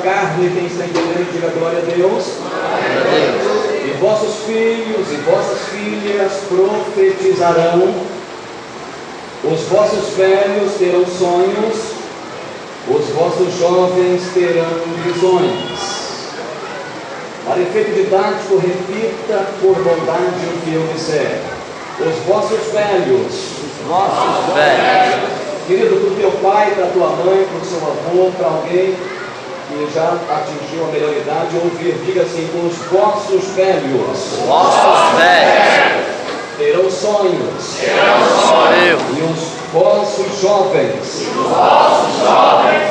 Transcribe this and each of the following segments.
carne, quem está entendendo, diga glória a Deus. E vossos filhos e vossas filhas profetizarão, os vossos velhos terão sonhos, os vossos jovens terão visões. Para efeito didático, repita por bondade o que eu disser. Os vossos velhos. Querido, para o teu pai, para a tua mãe, para o seu avô, para alguém que já atingiu a melhor idade, ouvir, diga assim: os vossos velhos. Terão sonhos. E os vossos jovens.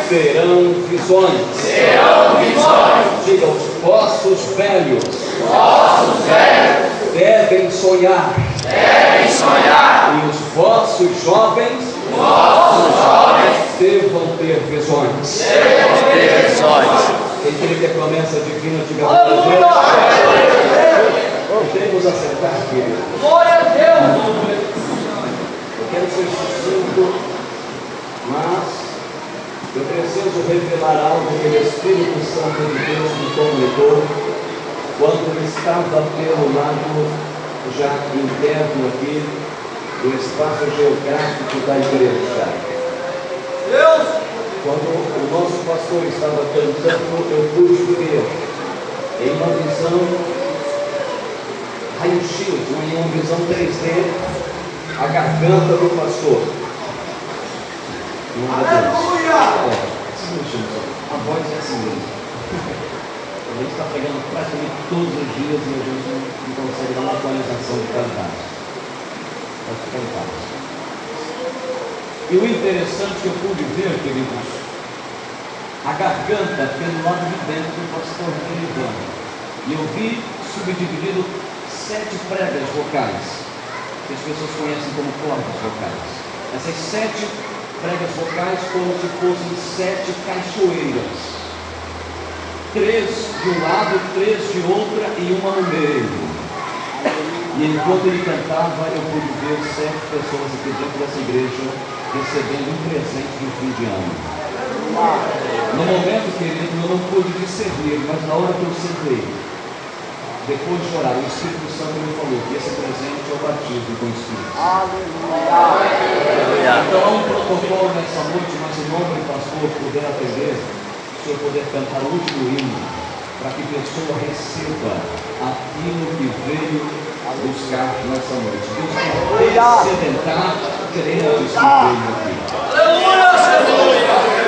Terão visões. Diga: os vossos velhos. Devem sonhar. E os vossos jovens. Devam ter visões. Quem crê que é promessa divina, diga glória a Deus. Podemos acertar, querido. Glória a Deus. Eu quero ser sucinto, mas eu preciso revelar algo que o Espírito Santo de Deus me comunicou quando estava pelo lado já interno aqui do espaço geográfico da igreja. Quando o nosso pastor estava cantando, eu pude ver em uma visão raio-x, em uma visão 3D, a garganta do pastor. Aleluia! A voz é assim mesmo. A gente está pegando praticamente todos os dias e a gente não consegue dar uma atualização de qualidade. Pode ficar em paz. E o interessante que eu pude ver, queridos, a garganta pelo lado de dentro do pastor Ivan. E eu vi subdividido 7 pregas vocais, que as pessoas conhecem como cordas vocais. Essas 7 pregas vocais como se fossem 7 cachoeiras. 3 de um lado, 3 de outra e uma no meio. E enquanto ele cantava, eu pude ver 7 pessoas aqui dentro dessa igreja recebendo um presente de fim de ano. No momento, querido, eu não pude discernir, mas na hora que eu sentei, depois de orar, o Espírito Santo me falou que esse presente é o batismo com o Espírito Santo. Então há um protocolo nessa noite, mas em nome do pastor puder atender, o senhor poder cantar o último hino, para que a pessoa receba aquilo que veio buscar nessa noite. Deus quer sedentar crentes que veio aqui.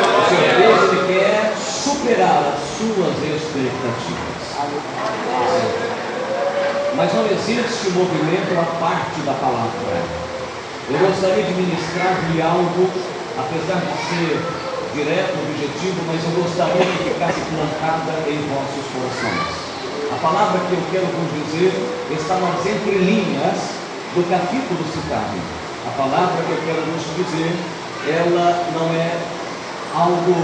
O Senhor Deus, Ele quer superar as suas expectativas. Mas não existe movimento à parte da palavra. Eu gostaria de ministrar-lhe algo, apesar de ser direto, objetivo, mas eu gostaria que ficasse plantada em vossos corações. A palavra que eu quero vos dizer está nas entrelinhas do capítulo citado. A palavra que eu quero vos dizer, ela não é algo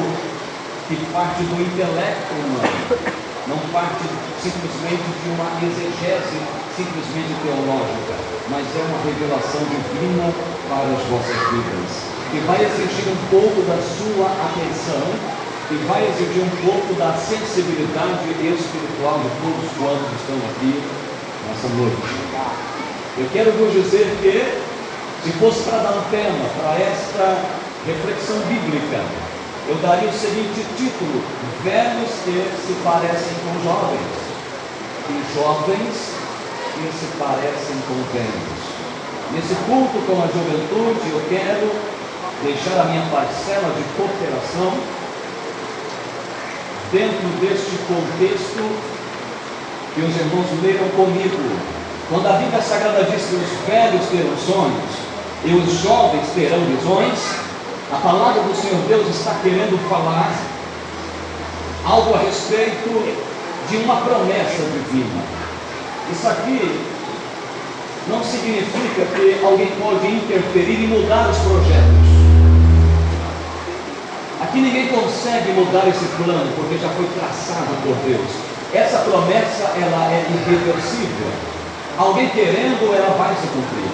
que parte do intelecto humano, não parte simplesmente de uma exegese simplesmente teológica, mas é uma revelação divina para as vossas vidas, que vai exigir um pouco da sua atenção e vai exigir um pouco da sensibilidade espiritual de todos quantos estão aqui nessa noite. Eu quero vos dizer que, se fosse para dar um tema para esta reflexão bíblica, eu daria o seguinte título: velhos que se parecem com jovens, e jovens que se parecem com velhos. Nesse culto com a juventude, eu quero deixar a minha parcela de cooperação dentro deste contexto que os irmãos leram comigo. Quando a Bíblia Sagrada diz que os velhos terão sonhos e os jovens terão visões, a palavra do Senhor Deus está querendo falar algo a respeito de uma promessa divina. Isso aqui não significa que alguém pode interferir e mudar os projetos. Aqui ninguém consegue mudar esse plano, porque já foi traçado por Deus. Essa promessa, ela é irreversível. Alguém querendo, ela vai se cumprir.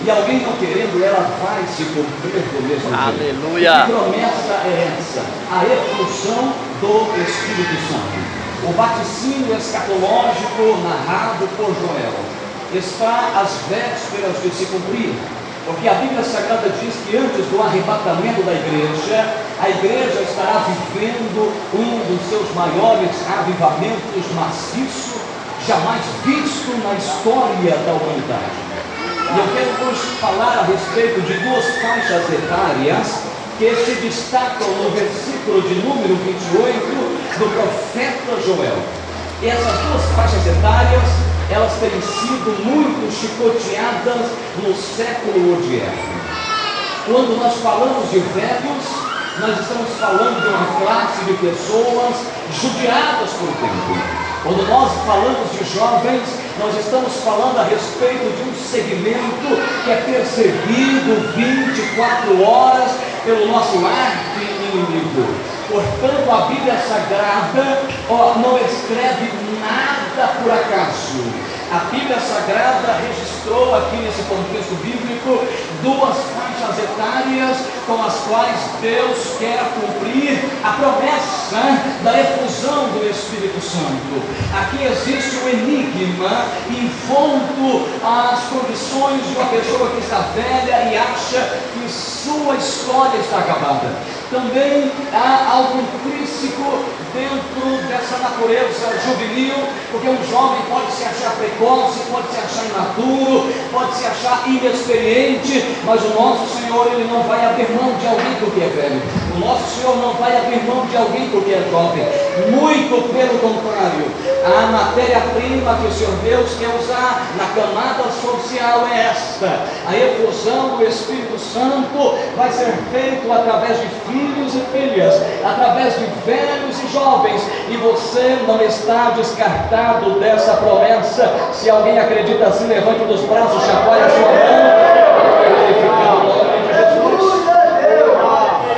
e alguém não querendo, ela vai se cumprir do mesmo jeito. Aleluia. Que promessa é essa? A efusão do Espírito Santo. O vaticínio escatológico narrado por Joel está às vésperas de se cumprir, porque a Bíblia Sagrada diz que antes do arrebatamento da igreja, a igreja estará vivendo um dos seus maiores avivamentos maciços jamais visto na história da humanidade. E eu quero vos falar a respeito de duas faixas etárias que se destacam no versículo de número 28 do profeta Joel. E essas duas faixas etárias, elas têm sido muito chicoteadas no século odierno. Quando nós falamos de velhos, nós estamos falando de uma classe de pessoas judiadas por tempo. Quando nós falamos de jovens, nós estamos falando a respeito de um segmento que é perseguido 24 horas pelo nosso arqui-inimigo. Portanto, a Bíblia Sagrada não escreve nada por acaso. A Bíblia Sagrada registrou aqui nesse contexto bíblico duas faixas etárias com as quais Deus quer cumprir a promessa da efusão do Espírito Santo. Aqui existe um enigma envolto às condições de uma pessoa que está velha e acha que sua história está acabada. Também há algo intrínseco dentro dessa natureza juvenil, porque um jovem pode se achar precoce, pode se achar imaturo, pode se achar inexperiente, mas o nosso Senhor, Ele não vai abrir mão de alguém porque é velho. O nosso Senhor não vai abrir mão de alguém porque é jovem. Muito pelo contrário, a matéria-prima que o Senhor Deus quer usar na camada social é esta: a efusão do Espírito Santo vai ser feito através de filhos e filhas, através de velhos e jovens, e você não está descartado dessa promessa. Se alguém acredita assim, levante um dos braços, chacoalhe a sua mão, glorificando o nome de Jesus.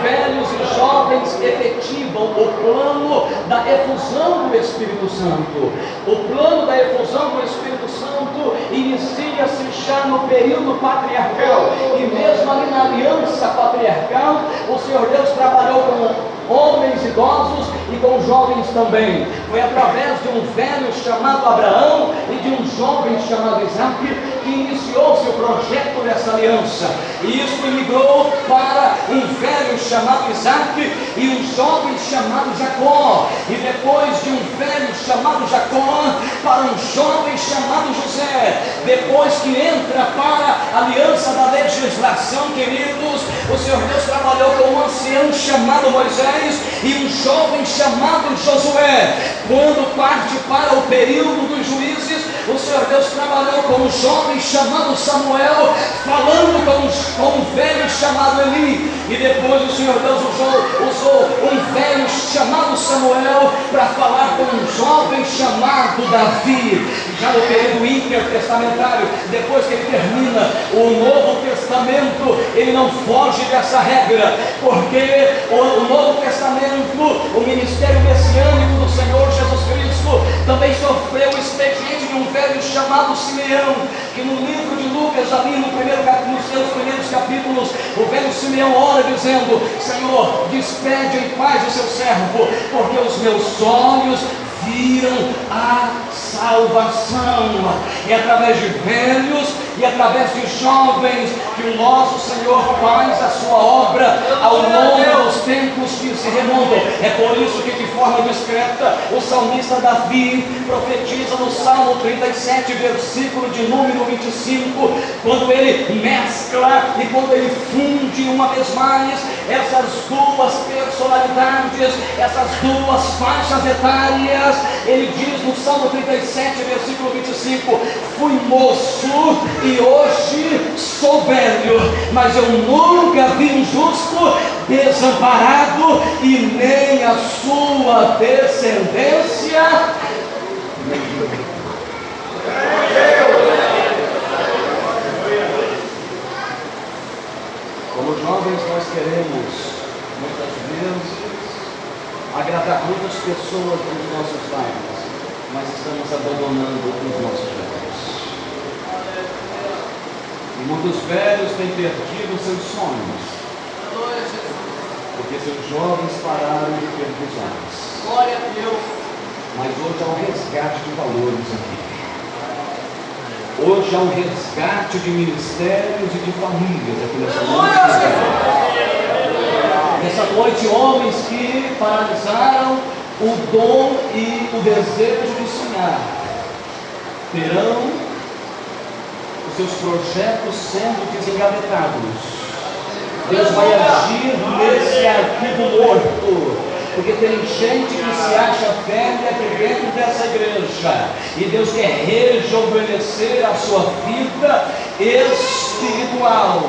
Velhos e jovens efetivam o plano da efusão do Espírito Santo. O plano da efusão do Espírito Santo inicia-se já no período patriarcal, e mesmo ali na aliança patriarcal, o Senhor Deus trabalhou com homens idosos e com jovens também. Foi através de um velho chamado Abraão e de um jovem chamado Isaac que iniciou-se o projeto dessa aliança, e isso migrou para um velho chamado Isaac e um jovem chamado Jacó, e depois de um velho chamado Jacó para um jovem chamado José. Depois que entra para a aliança da legislação, queridos, o Senhor Deus trabalhou com um ancião chamado Moisés e um jovem chamado Josué. Quando parte para o período dos juízes, o Senhor Deus trabalhou com um jovem chamado Samuel, falando com um velho chamado Eli, e depois o Senhor Deus usou um velho chamado Samuel para falar com um jovem chamado Davi. Já no período intertestamentário, depois que ele termina o Novo Testamento, ele não foge dessa regra, porque o Novo Testamento, o ministério messiânico do Senhor Jesus Cristo, também sofreu o expediente de um velho chamado Simeão, que no livro de Lucas, ali nos seus primeiros capítulos, o velho Simeão ora dizendo: Senhor, despede em paz o seu servo, porque os meus olhos viram a salvação. E através de velhos e através de jovens que o nosso Senhor faz a sua obra ao longo dos tempos que se remontam. É por isso que, de forma discreta, o salmista Davi profetiza no Salmo 37, versículo de número 25, quando ele mescla e quando ele funde uma vez mais essas duas personalidades, essas duas faixas etárias. Ele diz no Salmo 37, versículo 25: fui moço e hoje sou velho, mas eu nunca vi um justo desamparado e nem a sua descendência. Como jovens, nós queremos muitas vezes agradar muitas pessoas nos nossos bairros, mas estamos abandonando os nossos velhos. E muitos velhos têm perdido seus sonhos, porque seus jovens pararam de ter visões. Glória a Deus. Mas hoje há um resgate de valores aqui. Hoje há um resgate de ministérios e de famílias aqui nessa noite. Nessa noite, homens que paralisaram o dom e o desejo de sonhar terão os seus projetos sendo desengavetados. Deus vai agir nesse arquivo morto, porque tem gente que se acha velha aqui dentro dessa igreja, e Deus quer rejuvenescer a sua vida espiritual,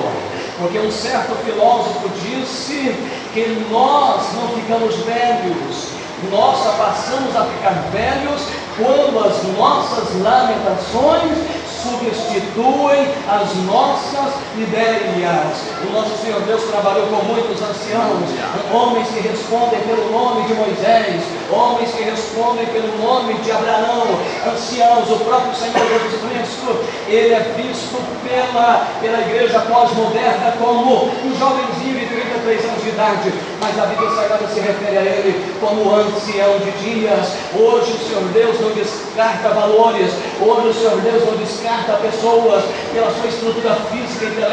porque um certo filósofo disse que nós não ficamos velhos, nós só passamos a ficar velhos quando as nossas lamentações substituem as nossas ideias. O nosso Senhor Deus trabalhou com muitos anciãos, homens que respondem pelo nome de Moisés, homens que respondem pelo nome de Abraão, anciãos. O próprio Senhor Jesus Cristo, ele é visto pela igreja pós-moderna como um jovenzinho de 33 anos de idade, mas a Bíblia Sagrada se refere a ele como ancião de dias. Hoje o Senhor Deus não descarta valores, hoje o Senhor Deus não descarta pessoas pela sua estrutura física, intelectual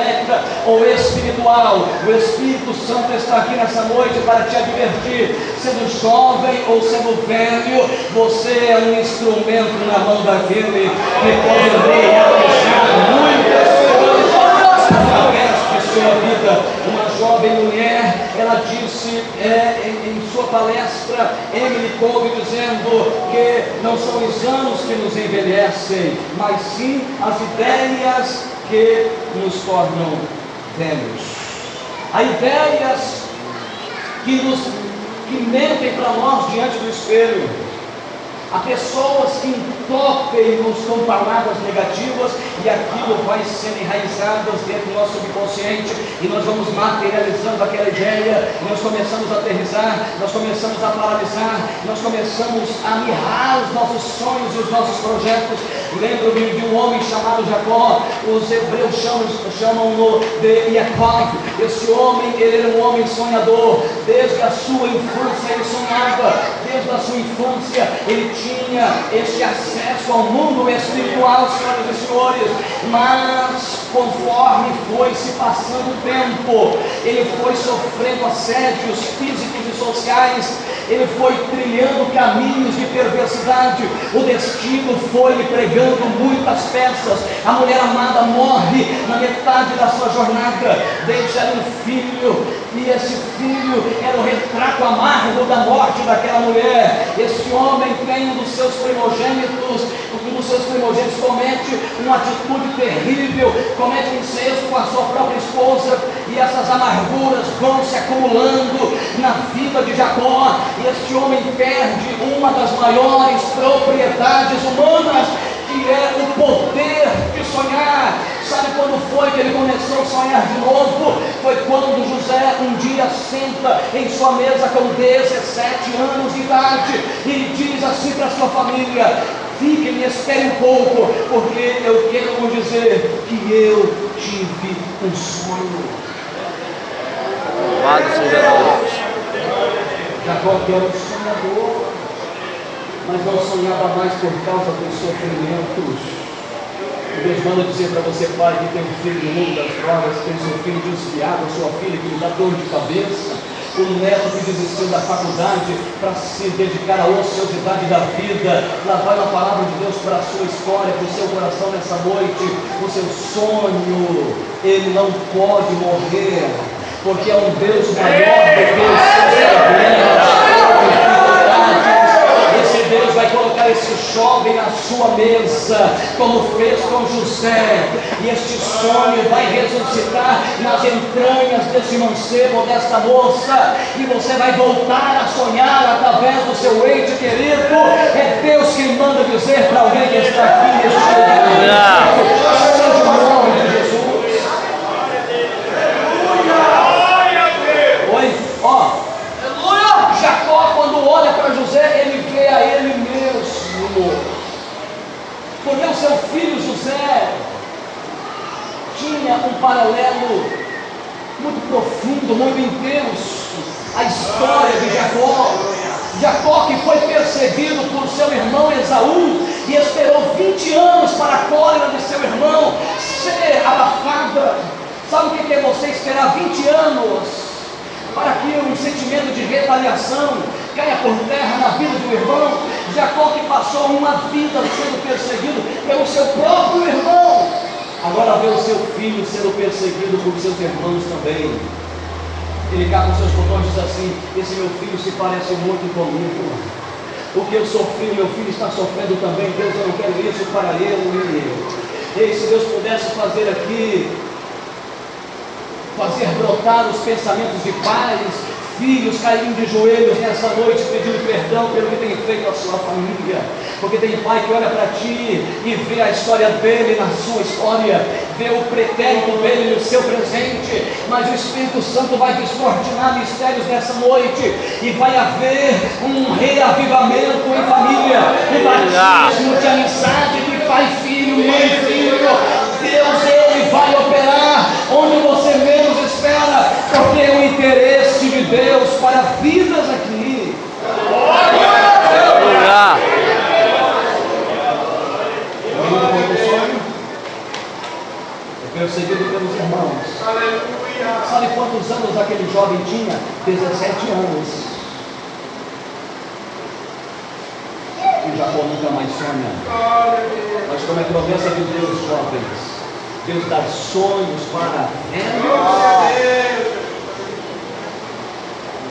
ou espiritual. O Espírito Santo está aqui nessa noite para te advertir. Sendo jovem ou sendo velho, você é um instrumento na mão daquele que pode realizar muitas coisas através de sua vida. Uma jovem mulher, ela disse em sua palestra, Emily Cove, dizendo que não são os anos que nos envelhecem, mas sim as ideias que nos tornam velhos. Há ideias que mentem para nós diante do espelho. Há pessoas que entopem-nos com palavras negativas e aquilo vai sendo enraizado dentro do nosso subconsciente e nós vamos materializando aquela ideia, e nós começamos a aterrissar, nós começamos a paralisar, nós começamos a mirrar os nossos sonhos e os nossos projetos. Lembro-me de um homem chamado Jacó, os hebreus chamam-no de Jacob. Esse homem, ele era um homem sonhador. Desde a sua infância ele sonhava, desde a sua infância ele tinha este acesso ao mundo espiritual, senhoras e senhores, mas conforme foi se passando o tempo, ele foi sofrendo assédios físicos e sociais, ele foi trilhando caminhos de perversidade, o destino foi lhe pregando muitas peças. A mulher amada morre na metade da sua jornada, deixa um filho, e esse filho era o retrato amargo da morte daquela mulher. Esse homem tem um dos seus primogênitos comete uma atitude terrível, comete um incesto com a sua própria esposa, e essas amarguras vão se acumulando na vida de Jacó, e este homem perde uma das maiores propriedades humanas, que é o poder de sonhar. Sabe quando foi que ele começou a sonhar de novo? Foi quando José um dia senta em sua mesa com 17 anos de idade e diz assim para sua família: fiquem e esperem um pouco, porque eu quero vos dizer que eu tive um sonho. Louvado seja Deus. Jacó era um sonhador, mas não sonhava mais por causa dos sofrimentos. Deus manda dizer para você, pai, que tem um filho no mundo das drogas, tem seu filho desviado, sua filha que lhe dá dor de cabeça, o neto que desistiu da faculdade para se dedicar à ociosidade da vida. Lá vai a palavra de Deus para a sua história, para o seu coração nessa noite. O seu sonho, ele não pode morrer, porque é um Deus maior do que os seus problemas. Esse Deus vai colocar esse jovem na sua mesa, como fez com José, e este sonho vai ressuscitar nas entranhas desse mancebo, desta moça, e você vai voltar a sonhar através do seu ente querido. É Deus quem manda dizer para alguém que está aqui neste lugar: seja o nome de Jesus. Oi, ó, Jacó, quando olha para José, ele vê a ele mesmo, porque o seu filho José tinha Sabe o que é você esperar 20 anos para que um sentimento de retaliação caia por terra na vida de um irmão? Jacó, que passou uma vida sendo perseguido pelo seu próprio irmão, agora vê o seu filho sendo perseguido por seus irmãos também. Ele cá com seus botões diz assim: esse meu filho se parece muito comigo. O que eu sofri, meu filho está sofrendo também. Deus, eu não quero isso para ele e eu. E se Deus pudesse fazer aqui, fazer brotar os pensamentos de pais, filhos caírem de joelhos nessa noite pedindo perdão pelo que tem feito a sua família. Porque tem pai que olha para ti e vê a história dele na sua história, vê o pretérito dele no seu presente, mas o Espírito Santo vai descortinar mistérios nessa noite e vai haver um reavivamento em família, um batismo de amizade de pai e filho, mãe e filho. Deus, ele vai operar onde você menos espera, porque é o interesse de Deus para vidas aqui. Perseguido pelos irmãos. Sabe quantos anos aquele jovem tinha? 17 anos. E Jacó nunca mais sonha. Mas como é promessa de Deus, jovens, Deus dá sonhos para velhos.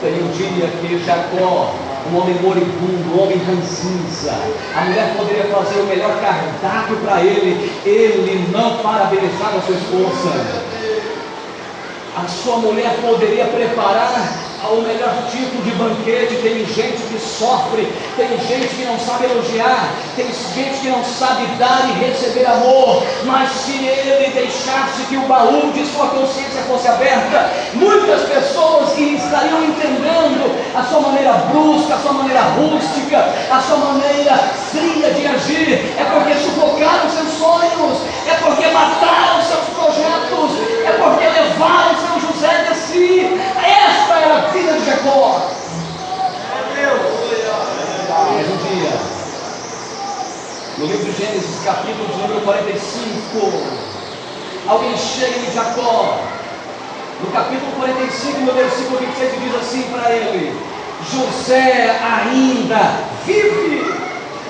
Tem um dia que Jacó, um homem moribundo, um homem ranzinza, a mulher poderia fazer o melhor cardápio para ele, ele não parabenizava a sua esposa. A sua mulher poderia preparar o melhor tipo de banquete. Tem gente que sofre, tem gente que não sabe elogiar, tem gente que não sabe dar e receber amor, mas se ele deixasse que o baú de sua consciência fosse aberta, muitas pessoas que estariam entendendo a sua maneira brusca, a sua maneira rústica, a sua maneira fria de agir, é porque sufocaram seus sonhos, é porque mataram seus projetos, é porque levaram São José de si. Esta era a vida de Jacó. Mas um dia, no livro de Gênesis, capítulo de número 45, alguém chega em Jacó, no capítulo 45, no versículo 26, diz assim para ele: José ainda vive.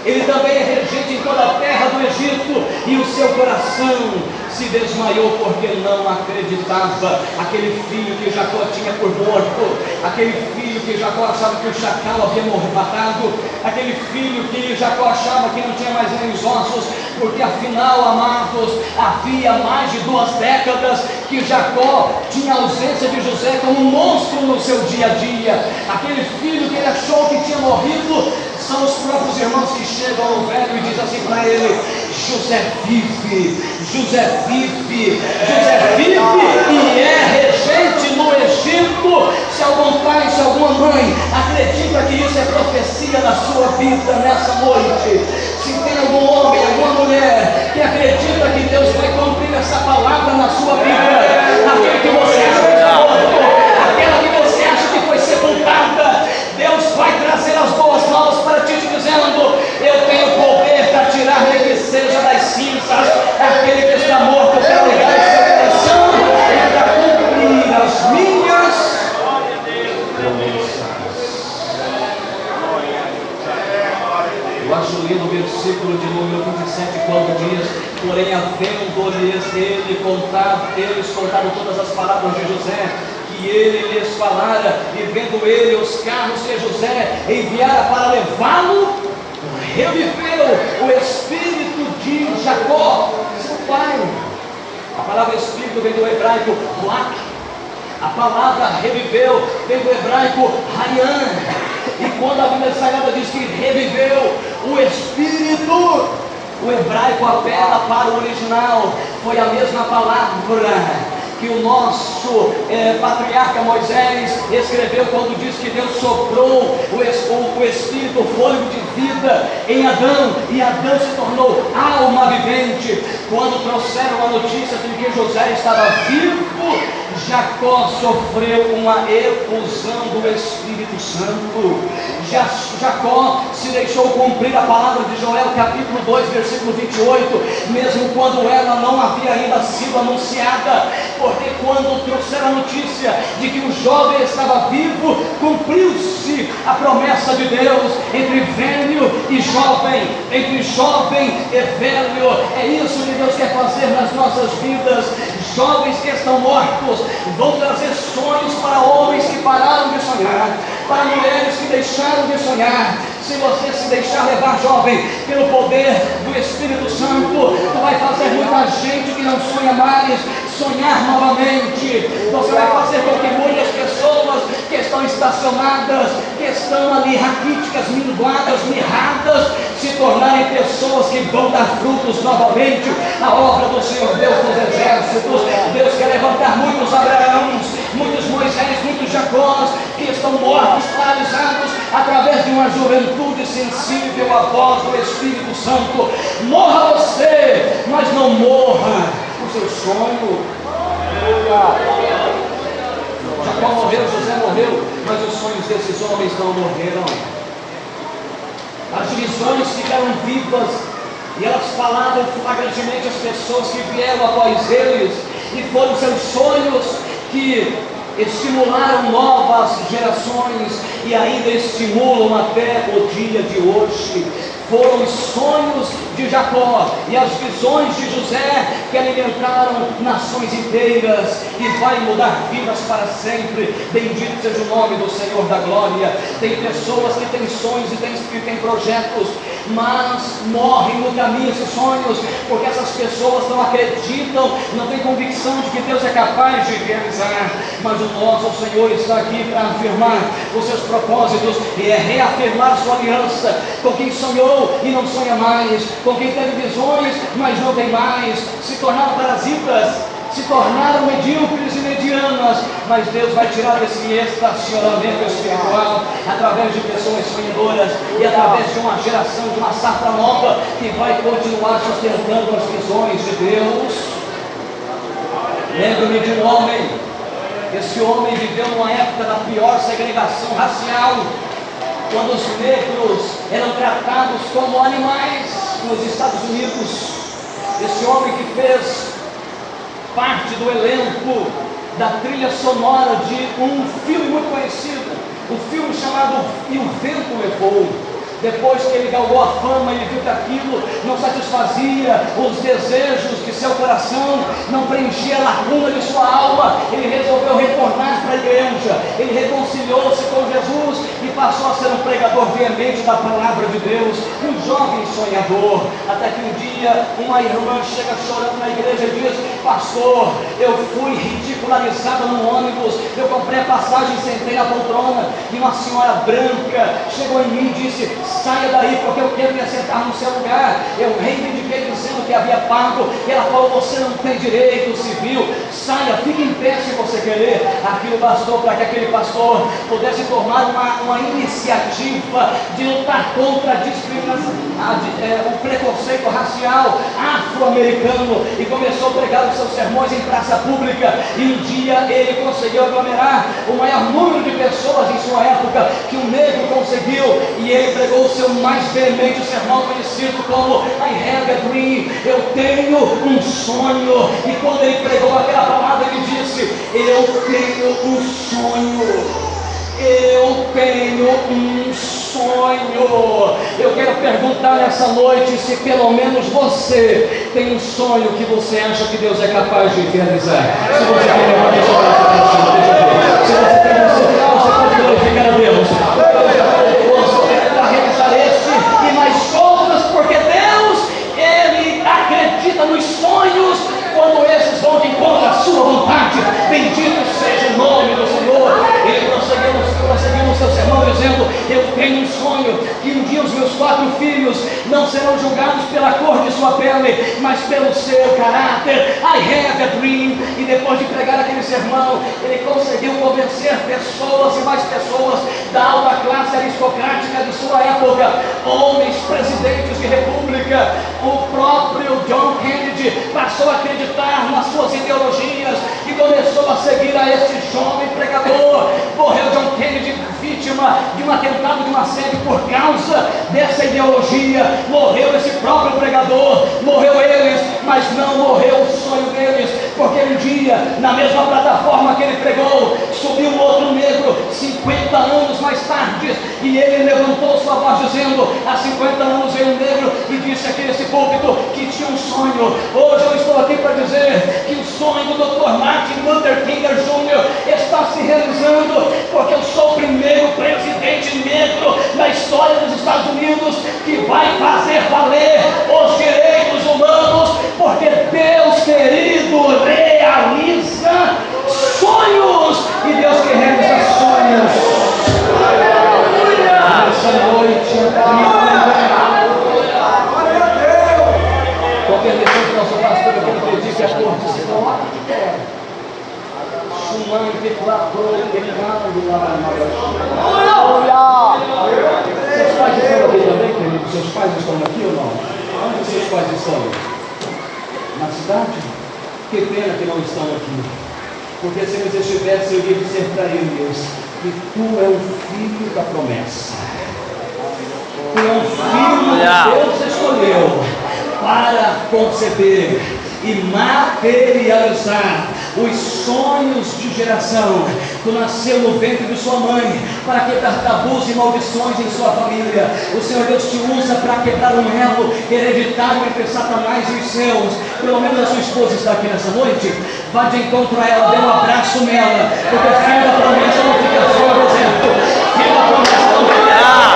Ele também é regente em toda a terra do Egito, e o seu coração se desmaiou porque não acreditava. Aquele filho que Jacó tinha por morto, aquele filho que Jacó achava que o chacal havia matado, aquele filho que Jacó achava que não tinha mais nem os ossos, porque afinal, amados, havia mais de 2 décadas que Jacó tinha a ausência de José como um monstro no seu dia a dia. Aquele filho que ele achou que tinha morrido, são os próprios irmãos que chegam ao velho e dizem assim para ele: José vive, José vive, José vive e é regente no Egito. Se algum pai, se alguma mãe acredita que isso é profecia na sua vida nessa noite, se tem algum homem, alguma mulher que acredita que Deus vai cumprir essa palavra na sua vida, aquele que você acha que está morto, aquela que você acha que foi sepultada, Deus vai trazer as boas novas para ti, dizendo: eu tenho poder para tirar nem que seja das cinzas aquele que está morto, para ligar essa coração e para cumprir as minhas promessas. Eu acho lindo o versículo de número 27, quando diz: porém, havendo-lhes eles contado todas as palavras de José, que ele lhes falara, e vendo ele os carros que José enviara para levá-lo, reviveu o espírito de Jacó, seu pai. A palavra espírito vem do hebraico ruach. A palavra reviveu vem do hebraico hayan. E quando a Bíblia Sagrada diz que reviveu o espírito, o hebraico apela para o original. Foi a mesma palavra que o nosso patriarca Moisés escreveu quando diz que Deus soprou o espírito, o fôlego de vida em Adão, e Adão se tornou alma vivente. Quando trouxeram a notícia de que José estava vivo, Jacó sofreu uma efusão do Espírito Santo. Jacó se deixou cumprir a palavra de Joel, capítulo 2, versículo 28, mesmo quando ela não havia ainda sido anunciada. porque quando trouxeram a notícia de que o jovem estava vivo, cumpriu-se a promessa de Deus entre velho e jovem, entre jovem e velho. É isso que Deus quer fazer nas nossas vidas. Jovens que estão mortos vão trazer sonhos para homens que pararam de sonhar, para mulheres que deixaram de sonhar. Se você se deixar levar, jovem, pelo poder do Espírito Santo, tu vai fazer muita gente que não sonha mais sonhar novamente. Você vai fazer com que muitas pessoas que estão estacionadas, que estão ali raquíticas, minguadas, mirradas, se tornarem pessoas que vão dar frutos novamente. A obra do Senhor Deus dos exércitos. Deus quer levantar muitos Abraãos, muitos Moisés, muitos Jacós, que estão mortos, paralisados, através de uma juventude sensível à voz do Espírito Santo. Morra você, mas não morra o seu sonho. Jacó morreu, José morreu, mas os sonhos desses homens não morreram. As divisões ficaram vivas e elas falavam flagrantemente às pessoas que vieram após eles, e foram seus sonhos que estimularam novas gerações e ainda estimulam até o dia de hoje. Foram os sonhos de Jacó e as visões de José que alimentaram nações inteiras e vai mudar vidas para sempre. Bendito seja o nome do Senhor da glória. Tem pessoas que têm sonhos e têm projetos, mas morrem no caminho esses sonhos, porque essas pessoas não acreditam, não têm convicção de que Deus é capaz de realizar. Mas o nosso Senhor está aqui para afirmar os seus propósitos e reafirmar sua aliança com quem sonhou e não sonha mais, com quem teve visões, mas não tem mais, se tornaram parasitas, se tornaram medíocres e medianas, mas Deus vai tirar desse estacionamento espiritual através de pessoas sonhadoras e através de uma geração, de uma safra nova que vai continuar sustentando as visões de Deus. Lembro-me de um homem. Esse homem viveu numa época da pior segregação racial, quando os negros eram tratados como animais nos Estados Unidos. Esse homem que fez parte do elenco da trilha sonora de um filme muito conhecido, um filme chamado E o Vento Levou. Depois que ele galgou a fama, ele viu que aquilo não satisfazia os desejos de seu coração, não preenchia a lacuna de sua alma. Ele resolveu retornar para a igreja, ele reconciliou-se com Jesus e passou a ser um pregador veemente da palavra de Deus, um jovem sonhador. Até que um dia uma irmã chega chorando na igreja e diz: pastor, eu fui ridicularizada no ônibus, eu comprei a passagem e sentei na poltrona, e uma senhora branca chegou em mim e disse: saia daí, porque eu quero me assentar no seu lugar. Eu reivindiquei dizendo que havia pago, e ela falou: você não tem direito civil, saia, fique em pé se você querer. Aquilo bastou para que aquele pastor pudesse tomar uma iniciativa de lutar contra a discriminação, o preconceito racial afro-americano, e começou a pregar os seus sermões em praça pública. E um dia ele conseguiu aglomerar o maior número de pessoas em sua época que um negro conseguiu, e ele pregou o seu mais veemente sermão, conhecido como I have a dream. Eu tenho um sonho. E quando ele pregou aquela palavra, ele disse: eu tenho um sonho. Eu tenho um sonho. Eu quero perguntar nessa noite se pelo menos você tem um sonho que você acha que Deus é capaz de realizar. Se você quer levantar sua mão, deixa eu ver. Se você tem um sonho, você pode glorificar a Deus. Para realizar esse e mais coisas, porque Deus, Ele acredita nos sonhos quando esses vão de encontro à sua vontade. Bendito seja o nome do Senhor. Ele prosseguiu no seu sermão dizendo: eu tenho um sonho que um dia os meus 4 filhos não serão julgados pela cor de sua pele, mas pelo seu caráter. I have a dream. E depois de pregar aquele sermão, ele conseguiu convencer pessoas e mais pessoas da alta classe aristocrática de sua época, homens, presidentes de república. O próprio John Kennedy passou a acreditar nas suas ideologias e começou a seguir a esse jovem pregador. Morreu John Kennedy, vítima de um atentado, de um assédio por causa dessa ideologia. Morreu esse próprio pregador, morreu eles, mas não morreu o sonho deles, porque um dia dia, na mesma plataforma que ele pregou, subiu um outro negro, 50 anos mais tarde, e ele levantou sua voz dizendo: há 50 anos veio um negro e disse aqui nesse púlpito que tinha um sonho. Hoje eu estou aqui para dizer que o sonho do Dr. Martin Luther King Jr. está se realizando, porque eu sou o primeiro presidente negro na história dos Estados Unidos que vai fazer valer os direitos humanos, porque Deus querido realiza sonhos, e Deus que realiza sonhos. Essa noite, com a permissão do nosso pastor, eu quero pedir que a corte se coloque de pé. Chumante, platô, pecado, seus pais estão aqui também, querido? Seus pais estão aqui ou não? Onde seus pais estão? Na cidade? Que pena que não estão aqui. Porque se eles estivessem, eu ia dizer para eles que tu é um filho da promessa. Tu é um filho que Deus escolheu para conceber e materializar os sonhos de geração. Tu nasceu no ventre de sua mãe para quebrar tabus e maldições em sua família. O Senhor Deus te usa para quebrar um elo hereditário entre Satanás e os céus. Pelo menos a sua esposa está aqui nessa noite. Vá de encontro a ela, dê um abraço nela, porque o filho da promessa não fica só no deserto. Filho da promessa não fica só.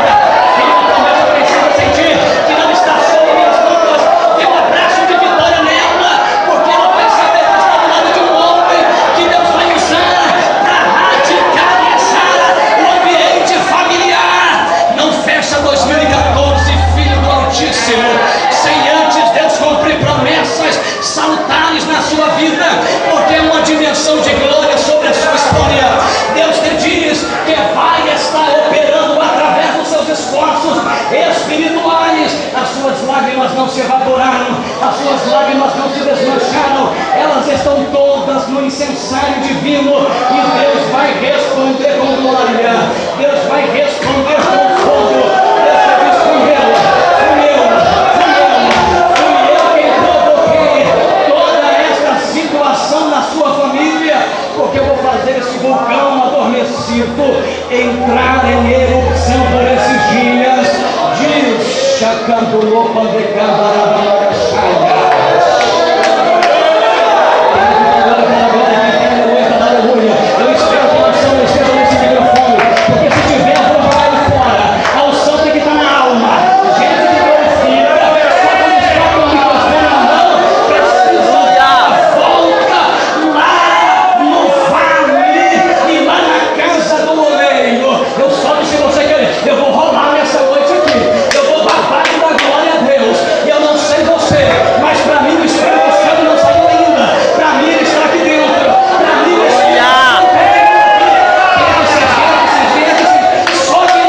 Filho da promessa precisa sentir que não está só em minhas lutas. Dê um abraço de vitória nela, porque ela vai saber que está do lado de um homem que Deus vai usar para radicalizar o ambiente familiar. Não fecha 2014, filho do Altíssimo, sem antes Deus cumprir promessas salutares na sua vida, porque é uma dimensão de glória sobre a sua história. Deus te diz que vai estar operando através dos seus esforços espirituais. As suas lágrimas não se evaporaram, as suas lágrimas não se desmancharam, elas estão todas no incensário divino, e Deus vai responder com glória, Deus vai responder com fogo. Deus diz: fui eu quem provoquei toda esta situação na sua família, porque eu vou fazer esse vulcão adormecido entrar em erupção por esses dias. Diz Chacandulô Pandecabara Chaga. Eu espero que você não esteja nesse microfone, porque se tiver, eu vou jogar ele fora. A unção tem que estar na alma. Gente que glorifica, só quando está com o microfone na mão, precisa dar volta lá no vale e lá na casa do oleiro. Eu só disse: se você quer, eu vou rolar nessa noite aqui. Eu vou babar de dar glória a Deus. Eu não sei você, mas para mim o Espírito Santo não saiu ainda. Para mim ele está aqui dentro. Para mim o Espírito Santo só que é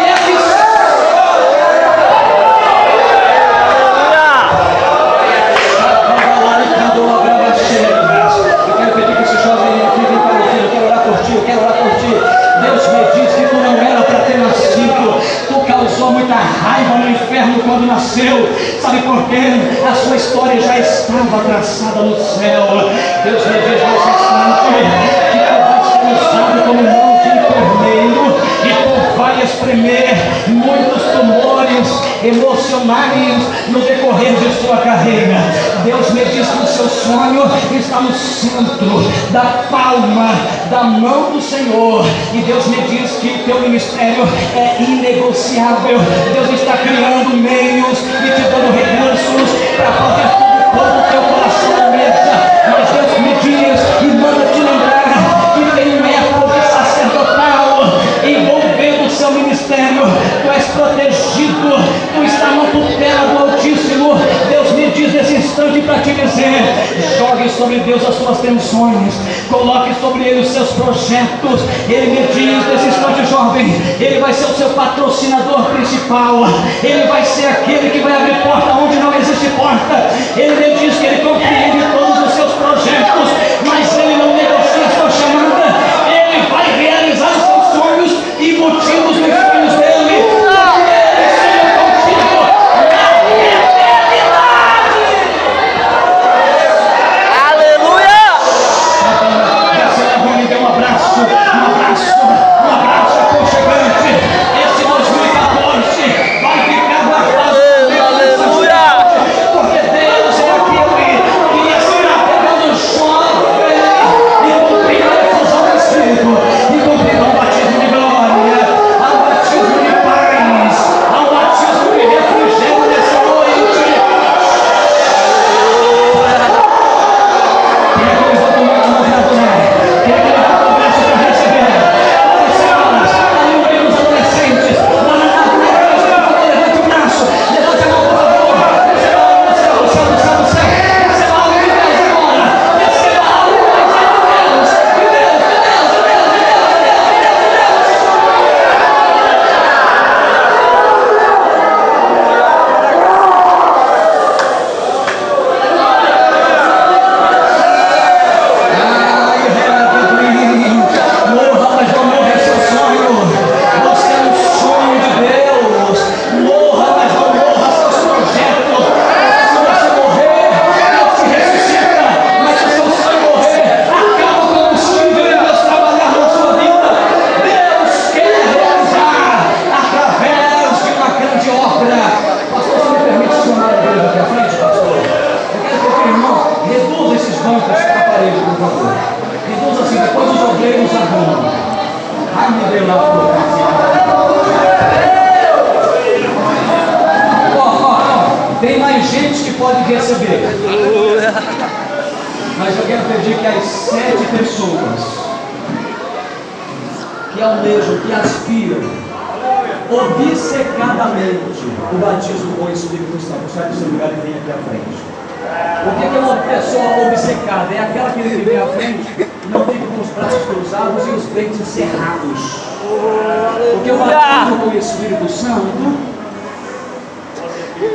Eu quero pedir que esse jovem aqui venha para o filho. Eu quero orar por ti, eu quero orar por ti. Deus me diz que tu não era para ter nascido. Tu causou muita raiva no inferno quando nasceu. Sabe por quê? A sua história já estava traçada no céu. Deus me diz nesse instante que tu vais ser usado como mão de enfermeiro, e tu vai espremer muitos tumores emocionais no decorrer de sua carreira. Deus me diz que o seu sonho está no centro da palma da mão do Senhor, e Deus me diz que teu ministério é inegociável. Deus está criando meios e te dando recursos para fazer tudo como o teu coração na mesa. Mas Deus me diz e manda te lembrar que tem um método sacerdotal envolvendo o seu ministério. Tu és protegido, tu está na tutela do Altíssimo. Deus me diz nesse instante para te dizer: jogue sobre Deus as suas tensões, coloque sobre Ele os seus projetos. Ele me diz nesse instante, jovem, Ele vai ser o seu patrocinador principal. Ele vai ser aquele que vai abrir porta onde não existe porta. Ele me diz que Ele compreende todos os seus projetos, mas Ele não negocia a sua chamada. Ele vai realizar os seus sonhos e motivos nos sonhos dele. Ele seja contigo na eternidade. Aleluia! mais gente que pode receber. Mas eu quero pedir que as 7 pessoas que almejam, que aspiram obcecadamente o batismo com o Espírito Santo, sai do seu lugar e vem aqui à frente. O que é uma pessoa obcecada? É aquela que vem à frente, não fica com os braços cruzados e os dentes cerrados. Porque o batismo com o Espírito Santo,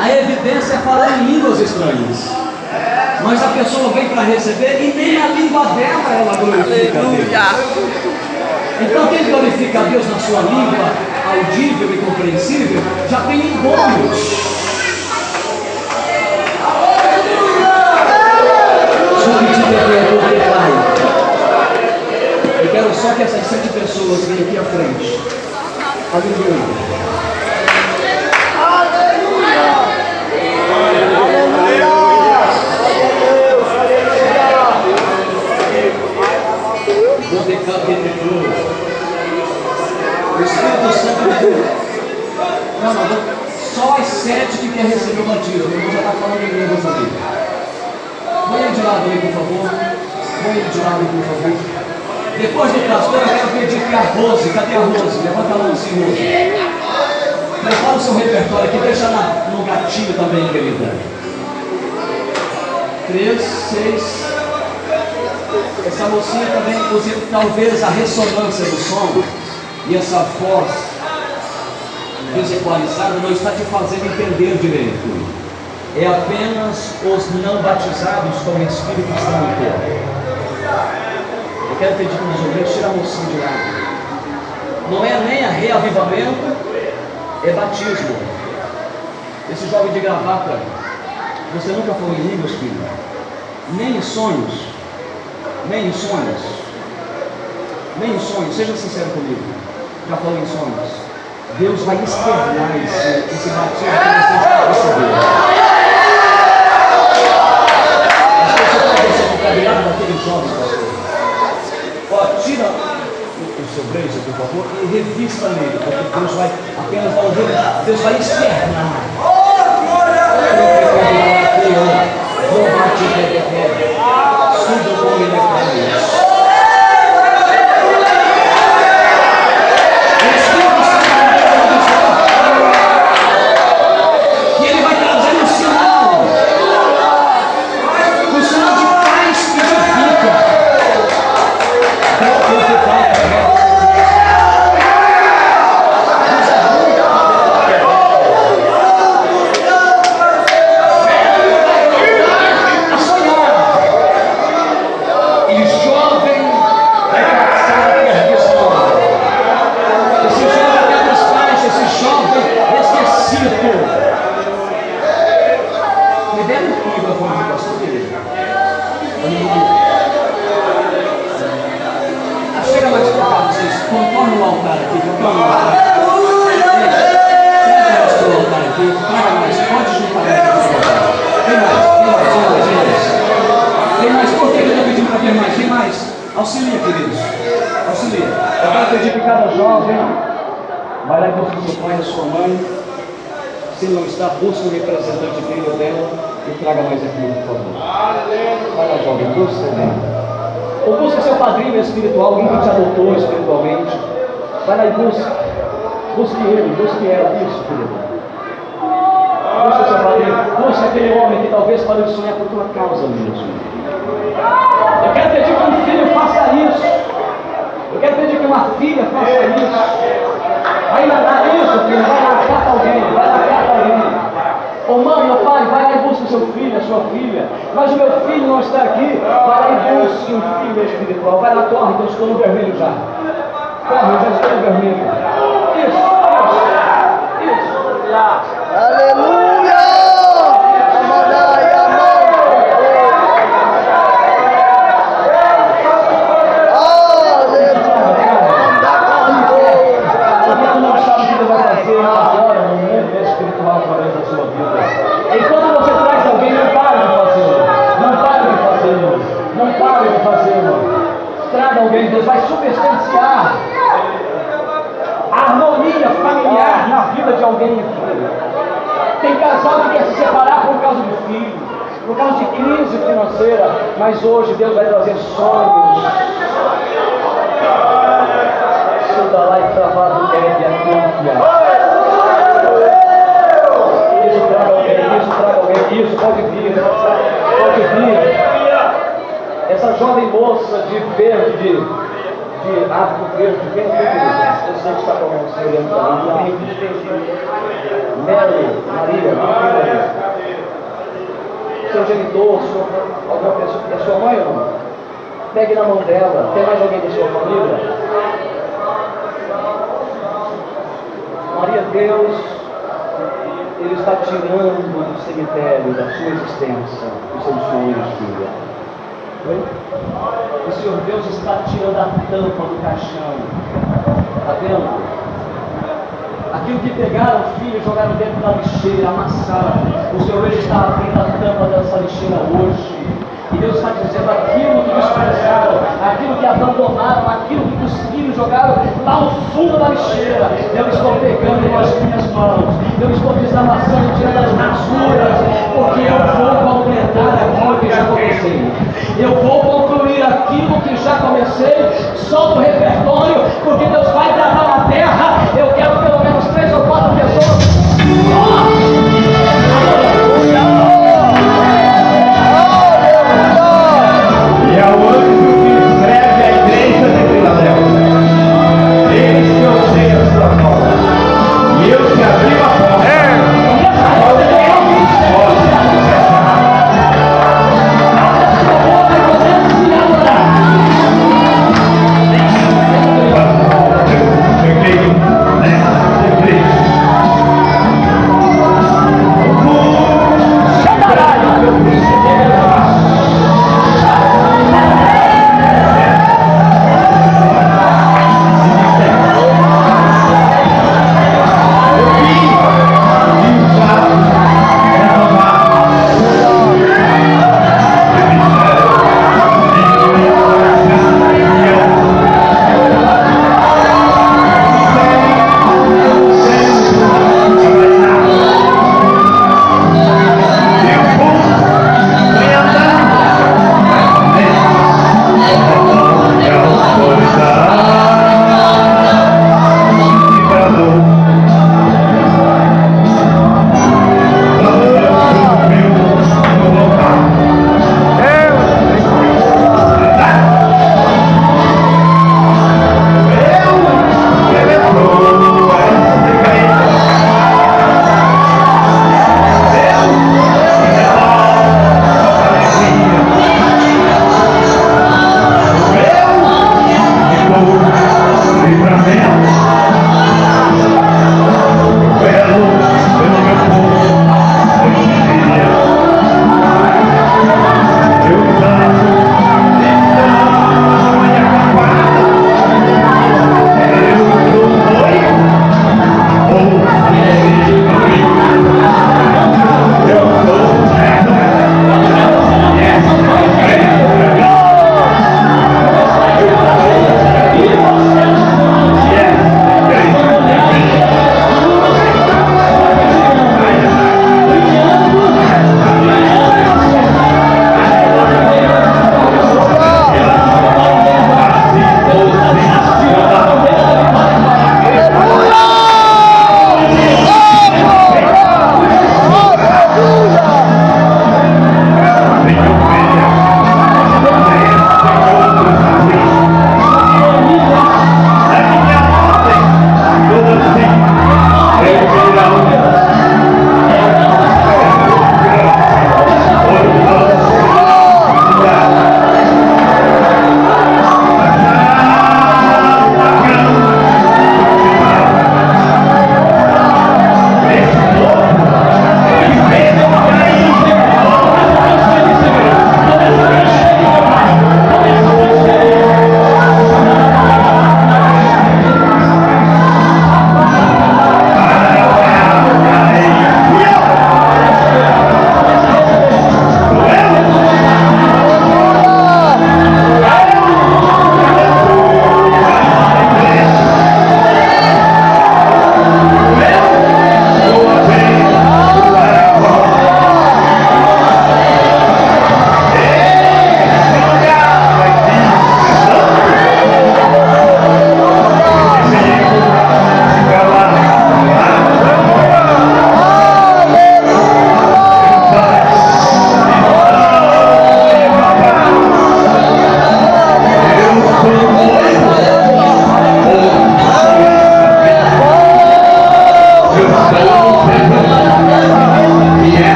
a evidência é falar em línguas estranhas. Mas a pessoa vem para receber e nem a língua dela ela glorifica a Deus. Então quem glorifica a Deus na sua língua audível e compreensível já tem engônios. Eu quero só que essas 7 pessoas venham aqui à frente. Aleluia. O Espírito Santo não, só as 7 que quer receber o batismo. Eu já está falando em línguas ali. Põe ele de lado aí, por favor. Põe ele de lado aí, por favor. Depois do pastor, eu quero pedir que a Rose, cadê a Rose? Levanta a mão assim, Rose. Prepara o seu repertório aqui, deixa no gatinho também, querida. 3, 6. Essa mocinha também, inclusive, talvez a ressonância do som e essa voz desequalizada não está te fazendo entender direito. É apenas os não batizados com o Espírito Santo. Eu quero pedir para os ouvintes tirar a mocinha de lado. Não é nem a reavivamento, é batismo. Esse jovem de gravata, você nunca falou em línguas, filho? Nem em sonhos. Nem em sonhos. Nem em sonhos. Seja sincero comigo. Já falou em sonhos. Deus vai externar esse batismo que você está recebendo. As pessoas podem ser vocabulário daquele jovem, pastor. Ó, tira o seu blazer, por favor, e revista nele, porque Deus vai apenas dar o dedo. Deus vai externar. Auxilia, queridos. Auxilia. Eu quero pedir que cada jovem vai lá e busque o seu pai e a sua mãe. Se não está, busque o representante dele ou dela e traga mais aqui, por favor. Vai lá, jovem, busque também. Ou busque seu padrinho espiritual, alguém que te adotou espiritualmente. Vai lá e busque. Busque ele, busque ela. Isso, querido. Busque seu padrinho. Busque aquele homem que talvez pare de sonhar por tua causa mesmo. Eu quero pedir que um filho faça isso. Eu quero pedir que uma filha faça isso. Vai lá, isso, filho. Vai lá, cata alguém. Vai lá, cata alguém. Ô mãe, ô pai, vai lá e busca o seu filho, a sua filha. Mas o meu filho não está aqui. Vai lá e busque um filho espiritual. Vai lá, corre, que eu estou no vermelho já. Corre, eu já estou no vermelho. Isso. Aleluia! Deus vai substanciar a harmonia familiar na vida de alguém aqui. Tem casal jovem quer se separar por causa do filho, por causa de crise financeira, mas hoje Deus vai trazer sonhos. Suda lá e travado deve a confiar. Isso traga alguém, isso pode vir. Essa jovem moça de verde, de arco verde, bem querida, eu sei que está com a mão se olhando para mim, Mary, Maria, seu genitor, alguma pessoa, é sua mãe ou não? Pegue na mão dela. Tem mais alguém da sua família? Maria, Deus, Ele está tirando do cemitério da sua existência os seus sonhos, filha. Oi? O Senhor Deus está tirando a tampa do caixão. Está vendo? Aquilo que pegaram, filho, jogaram dentro da lixeira, amassaram. O Senhor Deus está abrindo a tampa dessa lixeira hoje. E Deus está dizendo: aquilo que desprezaram, aquilo que abandonaram, aquilo que os filhos jogaram lá no fundo da lixeira, eu estou pegando com as minhas mãos, eu estou desamassando, tirando as minhas